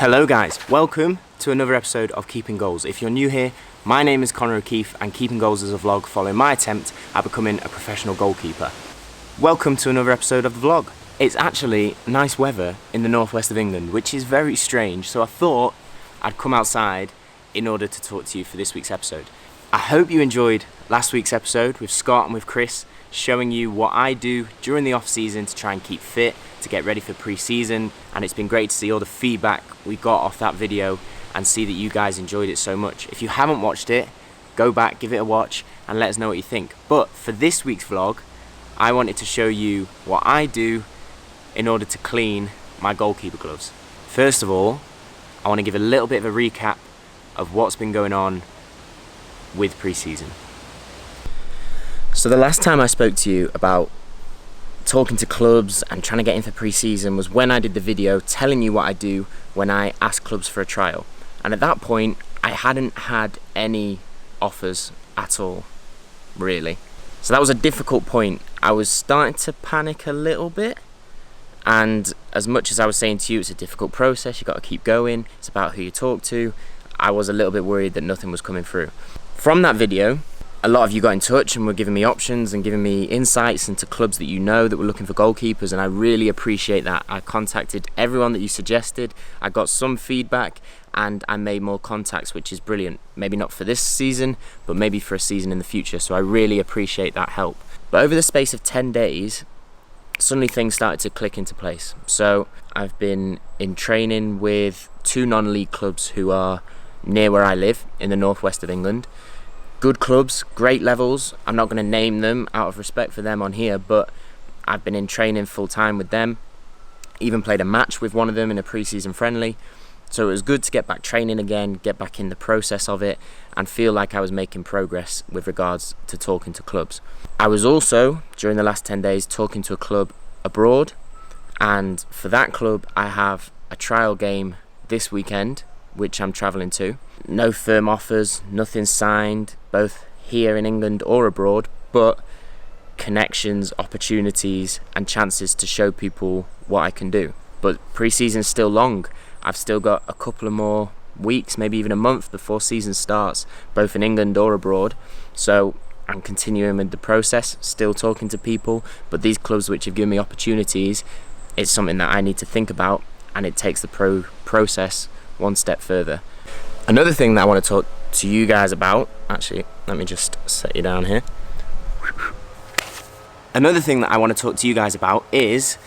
Hello guys, welcome to another episode of Keeping Goals. If you're new here, my name is Conor O'Keefe and Keeping Goals is a vlog following my attempt at becoming a professional goalkeeper. Welcome to another episode of the vlog. It's actually nice weather in the northwest of England, which is very strange, so I thought I'd come outside in order to talk to you for this week's episode. I hope you enjoyed last week's episode with Scott and with Chris, showing you what I do during the off season to try and keep fit, to get ready for pre-season, and it's been great to see all the feedback we got off that video and see that you guys enjoyed it so much. If you haven't watched it, go back, give it a watch and let us know what you think. But for this week's vlog, I wanted to show you what I do in order to clean my goalkeeper gloves. First of all, I want to give a little bit of a recap of what's been going on with pre-season. So the last time I spoke to you about talking to clubs and trying to get in for pre-season was when I did the video telling you what I do when I ask clubs for a trial. And at that point, I hadn't had any offers at all, really. So that was a difficult point. I was starting to panic a little bit. And as much as I was saying to you, it's a difficult process, you've got to keep going, it's about who you talk to, I was a little bit worried that nothing was coming through. From that video, a lot of you got in touch and were giving me options and giving me insights into clubs that you know that were looking for goalkeepers, and I really appreciate that. I contacted everyone that you suggested, I got some feedback, and I made more contacts, which is brilliant. Maybe not for this season, but maybe for a season in the future, so I really appreciate that help. But over the space of 10 days, suddenly things started to click into place. So I've been in training with 2 non-league clubs who are near where I live in the northwest of England. Good clubs, great levels. I'm not going to name them out of respect for them on here, but I've been in training full time with them. Even played a match with one of them in a pre-season friendly. So it was good to get back training again, get back in the process of it, and feel like I was making progress with regards to talking to clubs. I was also, during the last 10 days, talking to a club abroad, and for that club I have a trial game this weekend, which I'm travelling to. No firm offers, nothing signed, both here in England or abroad, but connections, opportunities and chances to show people what I can do. But pre-season's still long. I've still got a couple of more weeks, maybe even a month before season starts, both in England or abroad. So I'm continuing with the process, still talking to people, but these clubs which have given me opportunities, it's something that I need to think about, and it takes the process one step further. Another thing that I want to talk to you guys about, actually, let me just set you down here. Another thing that I want to talk to you guys about is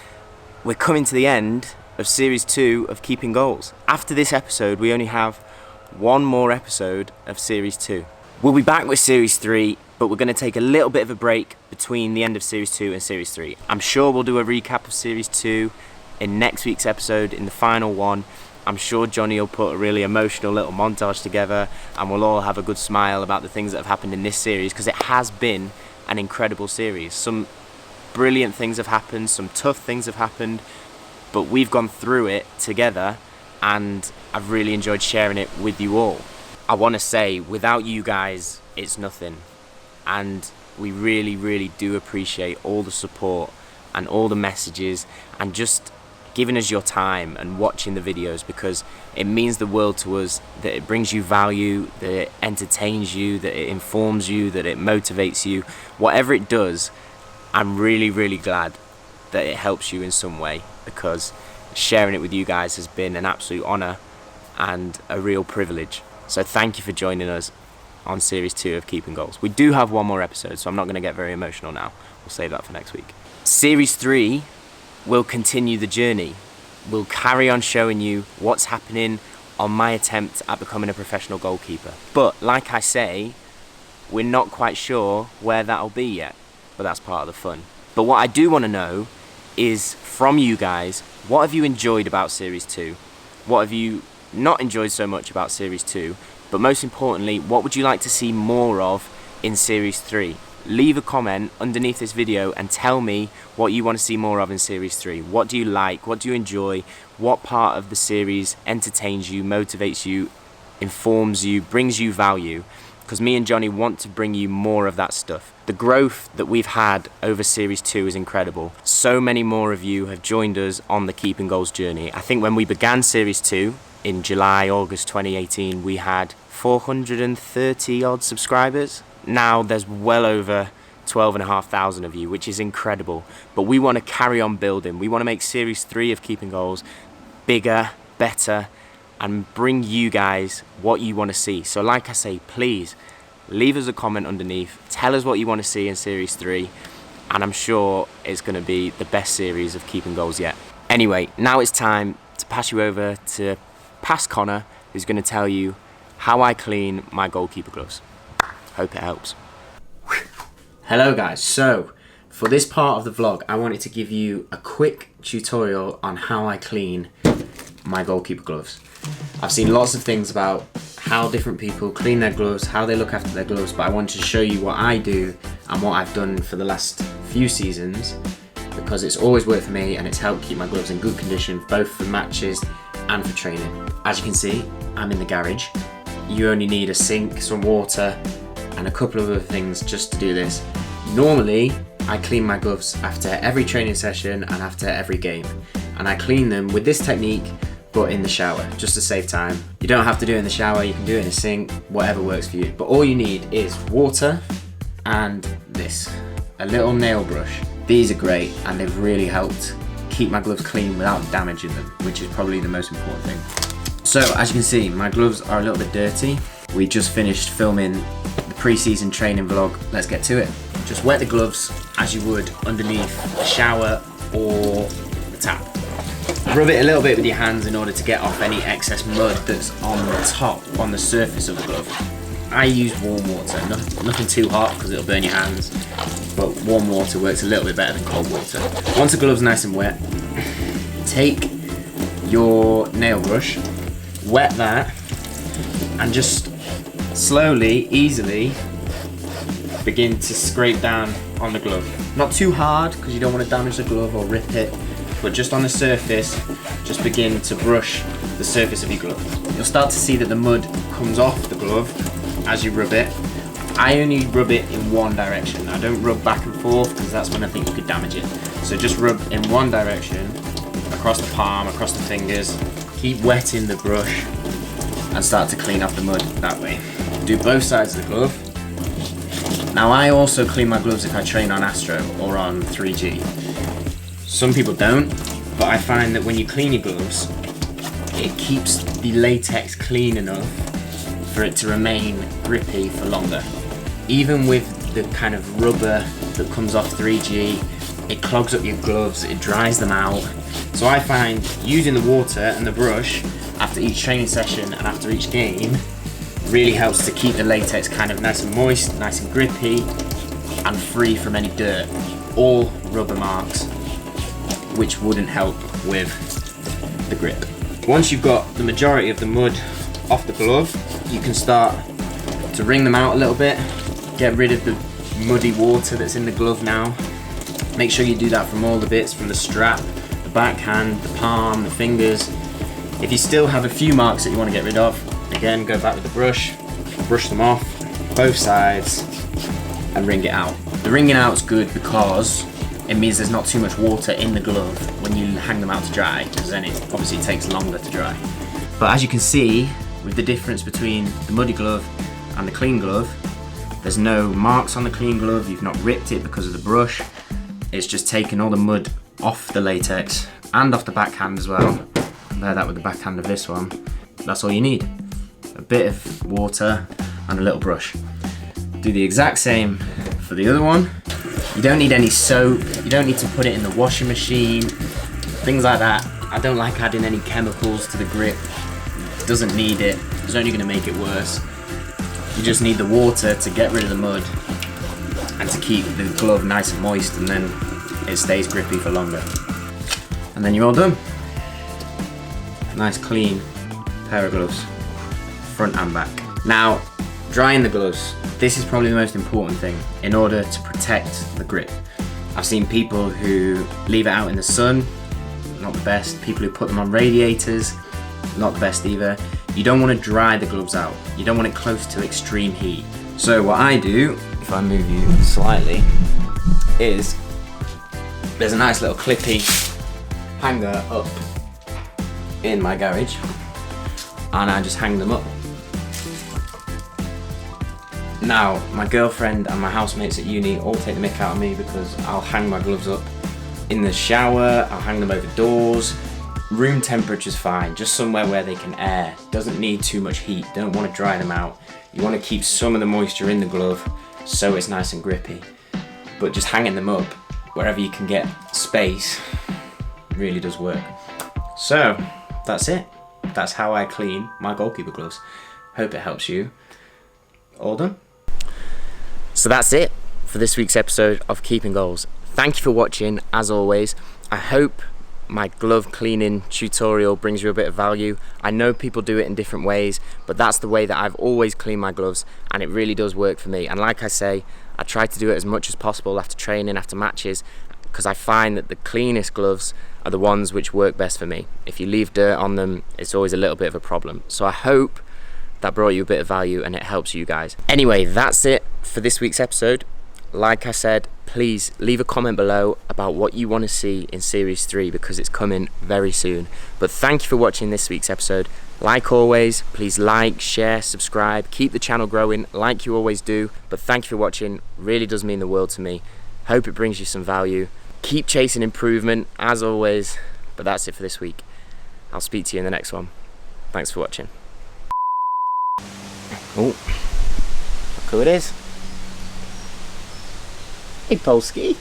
we're coming to the end of Series 2 of Keeping Goals. After this episode, we only have one more episode of Series 2. We'll be back with Series 3, but we're going to take a little bit of a break between the end of Series 2 and Series 3. I'm sure we'll do a recap of Series 2 in next week's episode, in the final one. I'm sure Jonny will put a really emotional little montage together and we'll all have a good smile about the things that have happened in this series, because it has been an incredible series. Some brilliant things have happened, some tough things have happened, but we've gone through it together and I've really enjoyed sharing it with you all. I want to say, without you guys, it's nothing. And we really, really do appreciate all the support and all the messages and just giving us your time and watching the videos, because it means the world to us that it brings you value, that it entertains you, that it informs you, that it motivates you. Whatever it does, I'm really, really glad that it helps you in some way, because sharing it with you guys has been an absolute honour and a real privilege. So thank you for joining us on Series 2 of Keeping Goals. We do have one more episode, so I'm not going to get very emotional now. We'll save that for next week. Series 3 will continue the journey. We'll carry on showing you what's happening on my attempt at becoming a professional goalkeeper. But like I say, we're not quite sure where that'll be yet, but that's part of the fun. But what I do want to know is from you guys, what have you enjoyed about Series 2? What have you not enjoyed so much about Series 2? But most importantly, what would you like to see more of in Series 3? Leave a comment underneath this video and tell me what you want to see more of in Series 3. What do you like? What do you enjoy? What part of the series entertains you, motivates you, informs you, brings you value? Because me and Jonny want to bring you more of that stuff. The growth that we've had over Series 2 is incredible. So many more of you have joined us on the Keeping Goals journey. I think when we began Series 2 in July, August 2018, we had 430 odd subscribers. Now there's well over 12,500 of you, which is incredible. But we want to carry on building. We want to make Series 3 of Keeping Goals bigger, better, and bring you guys what you want to see. So like I say, please leave us a comment underneath. Tell us what you want to see in Series 3, and I'm sure it's going to be the best series of Keeping Goals yet. Anyway, now it's time to pass you over to past Conor, who's going to tell you how I clean my goalkeeper gloves. Hope it helps. Hello guys, so for this part of the vlog, I wanted to give you a quick tutorial on how I clean my goalkeeper gloves. I've seen lots of things about how different people clean their gloves, how they look after their gloves, but I wanted to show you what I do and what I've done for the last few seasons, because it's always worked for me and it's helped keep my gloves in good condition, both for matches and for training. As you can see, I'm in the garage. You only need a sink, some water, and a couple of other things just to do this. Normally, I clean my gloves after every training session and after every game. And I clean them with this technique, but in the shower, just to save time. You don't have to do it in the shower, you can do it in a sink, whatever works for you. But all you need is water and this, a little nail brush. These are great and they've really helped keep my gloves clean without damaging them, which is probably the most important thing. So as you can see, my gloves are a little bit dirty. We just finished filming the pre-season training vlog. Let's get to it. Just wet the gloves as you would underneath the shower or the tap. Rub it a little bit with your hands in order to get off any excess mud that's on the top, on the surface of the glove. I use warm water, nothing too hot because it'll burn your hands, but warm water works a little bit better than cold water. Once the glove's nice and wet, take your nail brush, wet that, and just slowly, easily begin to scrape down on the glove. Not too hard because you don't want to damage the glove or rip it, but just on the surface, just begin to brush the surface of your glove. You'll start to see that the mud comes off the glove as you rub it. I only rub it in one direction. I don't rub back and forth because that's when I think you could damage it. So just rub in one direction, across the palm, across the fingers. Keep wetting the brush and start to clean off the mud that way. Do both sides of the glove. Now I also clean my gloves if I train on Astro or on 3G. Some people don't, but I find that when you clean your gloves, it keeps the latex clean enough for it to remain grippy for longer. Even with the kind of rubber that comes off 3G, it clogs up your gloves, it dries them out. So I find using the water and the brush after each training session and after each game really helps to keep the latex kind of nice and moist, nice and grippy, and free from any dirt or rubber marks, which wouldn't help with the grip. Once you've got the majority of the mud off the glove, you can start to wring them out a little bit, get rid of the muddy water that's in the glove now. Make sure you do that from all the bits, from the strap, the backhand, the palm, the fingers. If you still have a few marks that you want to get rid of, again, go back with the brush them off, both sides, and wring it out. The wringing out is good because it means there's not too much water in the glove when you hang them out to dry, because then it obviously takes longer to dry. But as you can see, with the difference between the muddy glove and the clean glove, there's no marks on the clean glove, you've not ripped it because of the brush. It's just taken all the mud off the latex and off the backhand as well. Compare that with the backhand of this one. That's all you need. A bit of water and a little brush. Do the exact same for the other one. You don't need any soap, you don't need to put it in the washing machine, things like that. I don't like adding any chemicals to the grip. It doesn't need it, it's only going to make it worse. You just need the water to get rid of the mud and to keep the glove nice and moist, and then it stays grippy for longer. And then you're all done. Nice clean pair of gloves, front and back. Now, drying the gloves. This is probably the most important thing in order to protect the grip. I've seen people who leave it out in the sun, not the best. People who put them on radiators, not the best either. You don't want to dry the gloves out. You don't want it close to extreme heat. So what I do, if I move you slightly, is there's a nice little clippy hanger up in my garage. and I just hang them up. Now, my girlfriend and my housemates at uni all take the mick out of me because I'll hang my gloves up in the shower, I'll hang them over doors. Room temperature's fine, just somewhere where they can air. Doesn't need too much heat, don't want to dry them out. You want to keep some of the moisture in the glove so it's nice and grippy. But just hanging them up wherever you can get space really does work. So, that's it. That's how I clean my goalkeeper gloves. Hope it helps you. All done. So that's it for this week's episode of Keeping Goals. Thank you for watching, as always. I hope my glove cleaning tutorial brings you a bit of value. I know people do it in different ways, but that's the way that I've always cleaned my gloves, and it really does work for me. And like I say, I try to do it as much as possible after training, after matches, because I find that the cleanest gloves are the ones which work best for me. If you leave dirt on them, it's always a little bit of a problem. So I hope that brought you a bit of value and it helps you guys. Anyway, that's it for this week's episode. Like I said, please leave a comment below about what you want to see in Series 3 because it's coming very soon. But thank you for watching this week's episode. Like always, please like, share, subscribe, keep the channel growing like you always do. But thank you for watching, really does mean the world to me. Hope it brings you some value. Keep chasing improvement, as always. But that's it for this week. I'll speak to you in the next one. Thanks for watching. Oh, look who it is. Hey Polski.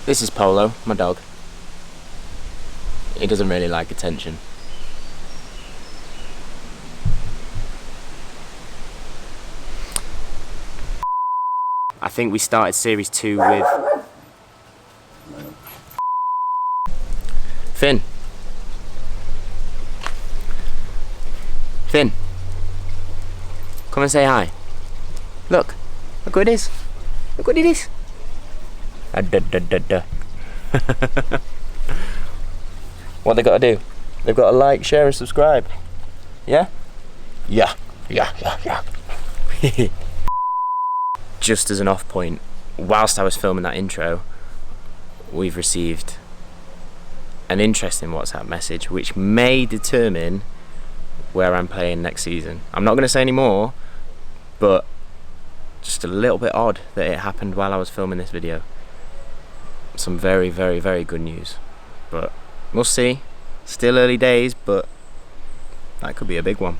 This is Polo, my dog. He doesn't really like attention. I think we started Series 2 with Finn. Finn. Come and say hi. Look who it is. Look what it is. What they got to do? They've got to like, share and subscribe. Yeah? Yeah. Just as an off point, whilst I was filming that intro, we've received an interesting WhatsApp message which may determine where I'm playing next season. I'm not going to say any more, but just a little bit odd that it happened while I was filming this video. Some very, very, very good news, but we'll see. Still early days, but that could be a big one.